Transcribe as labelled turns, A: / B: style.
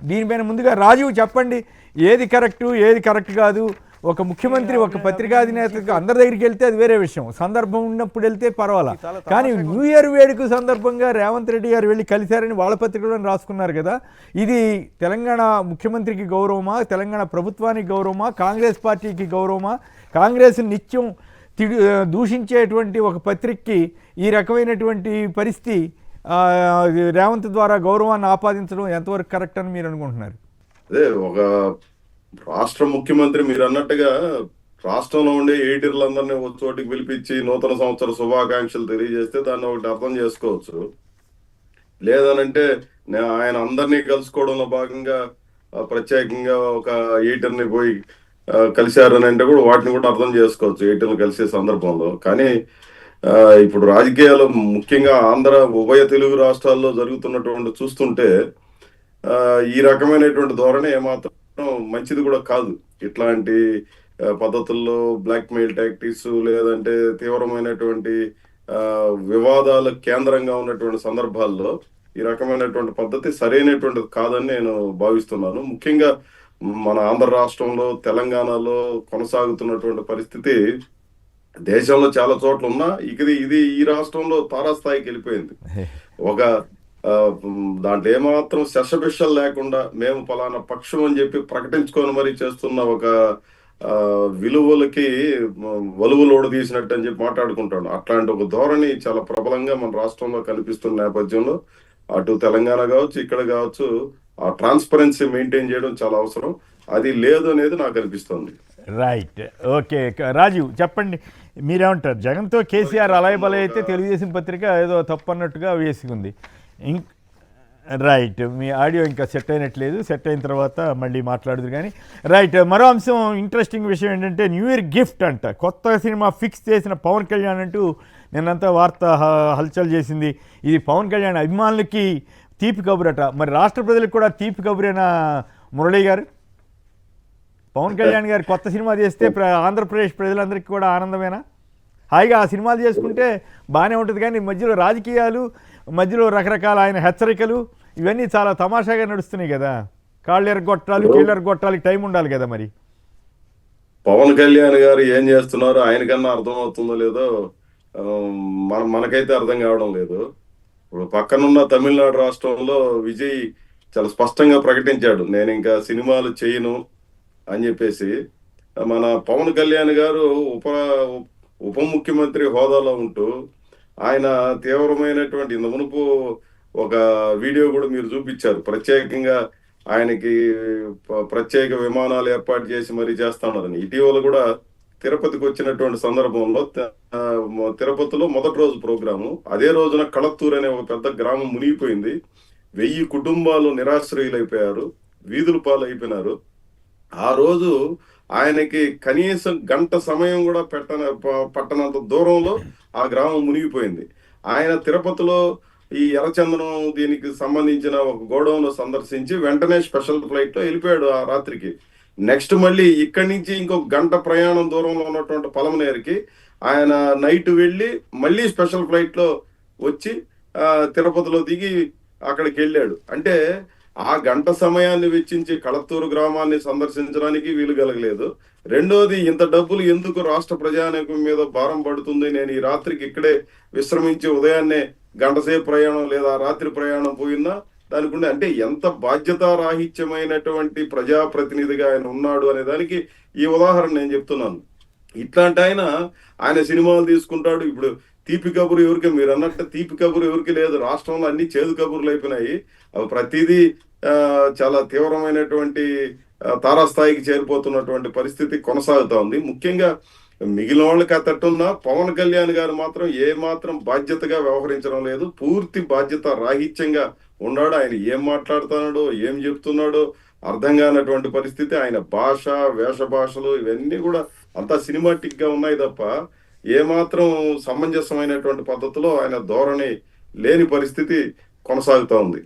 A: దీనిపైన ముందుగా రాజీవ్ చెప్పండి, ఏది కరెక్ట్ కాదు. ఒక ముఖ్యమంత్రి ఒక పత్రికాధినేతకు అందరి దగ్గరికి వెళ్తే అది వేరే విషయం, సందర్భం ఉన్నప్పుడు వెళ్తే పర్వాలా. కానీ న్యూ ఇయర్ వేడుక సందర్భంగా రేవంత్ రెడ్డి గారు వెళ్ళి కలిశారని వాళ్ళ పత్రికలో రాసుకున్నారు కదా. ఇది తెలంగాణ ముఖ్యమంత్రికి గౌరవమా, తెలంగాణ ప్రభుత్వానికి గౌరవమా, కాంగ్రెస్ పార్టీకి గౌరవమా? కాంగ్రెస్ నిత్యం దూషించేటువంటి ఒక పత్రికకి ఈ రకమైనటువంటి పరిస్థితి రేవంత్ ద్వారా గౌరవాన్ని ఆపాదించడం ఎంతవరకు కరెక్ట్ అని మీరు అనుకుంటున్నారు?
B: అదే ఒక రాష్ట్ర ముఖ్యమంత్రి మీరు అన్నట్టుగా రాష్ట్రంలో ఉండే ఎయిటర్లందరినీ ఒక చోటికి పిలిపించి నూతన సంవత్సర శుభాకాంక్షలు తెలియజేస్తే దాన్ని ఒకటి అర్థం చేసుకోవచ్చు. లేదనంటే ఆయన అందరినీ కలుసుకోవడంలో భాగంగా ప్రత్యేకంగా ఒక ఎయిటర్ని పోయి కలిశారని అంటే కూడా వాటిని కూడా అర్థం చేసుకోవచ్చు ఎయిటర్లు కలిసే సందర్భంలో. కానీ ఇప్పుడు రాజకీయాలు ముఖ్యంగా ఆంధ్ర ఉభయ తెలుగు రాష్ట్రాల్లో జరుగుతున్నటువంటి చూస్తుంటే ఈ రకమైనటువంటి ధోరణి ఏమాత్రం మంచిది కూడా కాదు. ఇట్లాంటి పద్ధతుల్లో బ్లాక్మెయిల్ టాక్టిక్స్ లేదంటే తీవ్రమైనటువంటి వివాదాల కేంద్రంగా ఉన్నటువంటి సందర్భాల్లో ఈ రకమైనటువంటి పద్ధతి సరైనటువంటిది కాదని నేను భావిస్తున్నాను. ముఖ్యంగా మన ఆంధ్ర రాష్ట్రంలో తెలంగాణలో కొనసాగుతున్నటువంటి పరిస్థితి దేశంలో చాలా చోట్ల ఉన్నా ఇది ఈ రాష్ట్రంలో తారాస్థాయికి వెళ్ళిపోయింది. ఒక దాంట్లో ఏమాత్రం శశబిషలు లేకుండా మేము పలానా పక్షం అని చెప్పి ప్రకటించుకొని మరీ చేస్తున్న ఒక విలువలకి వలువలోడు తీసినట్టు అని చెప్పి మాట్లాడుకుంటాడు. అట్లాంటి ఒక ధోరణి చాలా ప్రబలంగా మన రాష్ట్రంలో కనిపిస్తున్న నేపథ్యంలో అటు తెలంగాణ కావచ్చు ఇక్కడ కావచ్చు ఆ ట్రాన్స్పరెన్సీ మెయింటైన్ చేయడం చాలా అవసరం. అది లేదు అనేది నాకు అనిపిస్తుంది.
A: Right, okay. రాజీవ్ చెప్పండి, మీరేమంటారు? జగన్తో కేసీఆర్ అలాయబలే అయితే తెలుగుదేశం పత్రిక ఏదో తప్పు అన్నట్టుగా వేసుకుంది. రైట్, మీ ఆడియో ఇంకా సెట్ అయినట్లేదు, సెట్ అయిన తర్వాత మళ్ళీ మాట్లాడుదురు. కానీ రైట్, మరో అంశం ఇంట్రెస్టింగ్ విషయం ఏంటంటే న్యూ ఇయర్ గిఫ్ట్ అంట, కొత్త సినిమా ఫిక్స్ చేసిన పవన్ కళ్యాణ్ అంటూ నిన్నంతా వార్త హల్చల్ చేసింది. ఇది పవన్ కళ్యాణ్ అభిమానులకి తీపి కబురట. మరి రాష్ట్ర ప్రజలకు కూడా తీపి కబురేనా మురళీ గారు? పవన్ కళ్యాణ్ గారు కొత్త సినిమా చేస్తే ఆంధ్రప్రదేశ్ ప్రజలందరికీ కూడా ఆనందమేనా? హాయిగా ఆ సినిమాలు చేసుకుంటే బాగానే ఉంటుంది. కానీ మధ్యలో రాజకీయాలు, మధ్యలో రకరకాల ఆయన హెచ్చరికలు, ఇవన్నీ చాలా తమాషాగా నడుస్తున్నాయి కదా. కాళ్ళు ఎరగొట్టాలి, కీళ్ళు ఎరగొట్టాలి, టైం ఉండాలి కదా. మరి
B: పవన్ కళ్యాణ్ గారు ఏం చేస్తున్నారో ఆయనకన్నా అర్థం అవుతుందో లేదో మనకైతే అర్థం కావడం లేదు. ఇప్పుడు పక్కనున్న తమిళనాడు రాష్ట్రంలో విజయ్ చాలా స్పష్టంగా ప్రకటించాడు, నేను ఇంకా సినిమాలు చేయను అని చెప్పేసి. మన పవన్ కళ్యాణ్ గారు ఉప ముఖ్యమంత్రి హోదాలో ఉంటూ ఆయన తీవ్రమైనటువంటి ఇంత మునుపు ఒక వీడియో కూడా మీరు చూపించారు, ప్రత్యేకంగా ఆయనకి ప్రత్యేక విమానాలు ఏర్పాటు చేసి మరీ చేస్తానని. ఇటీవల కూడా తిరుపతికి వచ్చినటువంటి సందర్భంలో తిరుపతిలో మొదటి రోజు ప్రోగ్రాము, అదే రోజున కళత్తూరు అనే ఒక పెద్ద గ్రామం మునిగిపోయింది. 1000 కుటుంబాలు నిరాశ్రయులైపోయారు, వీధుల పాలు అయిపోయినారు. ఆ రోజు ఆయనకి కనీసం గంట సమయం కూడా పట్టనంత దూరంలో ఆ గ్రామం మునిగిపోయింది. ఆయన తిరుపతిలో ఈ ఎర్రచందనం దీనికి సంబంధించిన ఒక గోడౌన్ సందర్శించి వెంటనే స్పెషల్ ఫ్లైట్ లో వెళ్ళిపోయాడు ఆ రాత్రికి. నెక్స్ట్ మళ్ళీ ఇక్కడి నుంచి ఇంకొక గంట ప్రయాణం దూరంలో ఉన్నటువంటి పలమనేరుకి ఆయన నైట్ వెళ్ళి మళ్ళీ స్పెషల్ ఫ్లైట్ లో వచ్చి తిరుపతిలో దిగి అక్కడికి వెళ్ళాడు. అంటే ఆ గంట సమయాన్ని వెచ్చించి కళత్తూరు గ్రామాన్ని సందర్శించడానికి వీలు కలగలేదు. రెండోది, ఇంత డబ్బులు ఎందుకు రాష్ట్ర ప్రజానీకం మీద భారం పడుతుంది, నేను ఈ రాత్రికి ఇక్కడే విశ్రమించి ఉదయాన్నే గంటసేపు ప్రయాణం లేదా రాత్రి ప్రయాణం పోయిందా దానికి ఉండే, అంటే ఎంత బాధ్యతారాహిత్యమైనటువంటి ప్రజాప్రతినిధిగా ఆయన ఉన్నాడు అనే దానికి ఈ ఉదాహరణ నేను చెప్తున్నాను. ఇట్లాంటి ఆయన సినిమాలు తీసుకుంటాడు. ఇప్పుడు తీపి కబురు ఎవరికి, మీరు అన్నట్టు తీపి కబురు ఎవరికి లేదు. రాష్ట్రంలో అన్ని చేదు కబుర్లు అయిపోయినాయి. అవి ప్రతిదీ చాలా తీవ్రమైనటువంటి తారాస్థాయికి చేరిపోతున్నటువంటి పరిస్థితి కొనసాగుతా ఉంది. ముఖ్యంగా మిగిలిన వాళ్ళకి అతట్టున్నా పవన్ కళ్యాణ్ గారు మాత్రం ఏ మాత్రం బాధ్యతగా వ్యవహరించడం లేదు, పూర్తి బాధ్యత రాహిత్యంగా ఉన్నాడు. ఆయన ఏం మాట్లాడుతున్నాడో ఏం చెప్తున్నాడో అర్థం కానటువంటి పరిస్థితి. ఆయన భాష, వేష భాషలు ఇవన్నీ కూడా అంతా సినిమాటిక్ గా ఉన్నాయి తప్ప ఏమాత్రం సమంజసమైనటువంటి పద్ధతిలో ఆయన ధోరణి లేని పరిస్థితి కొనసాగుతా ఉంది.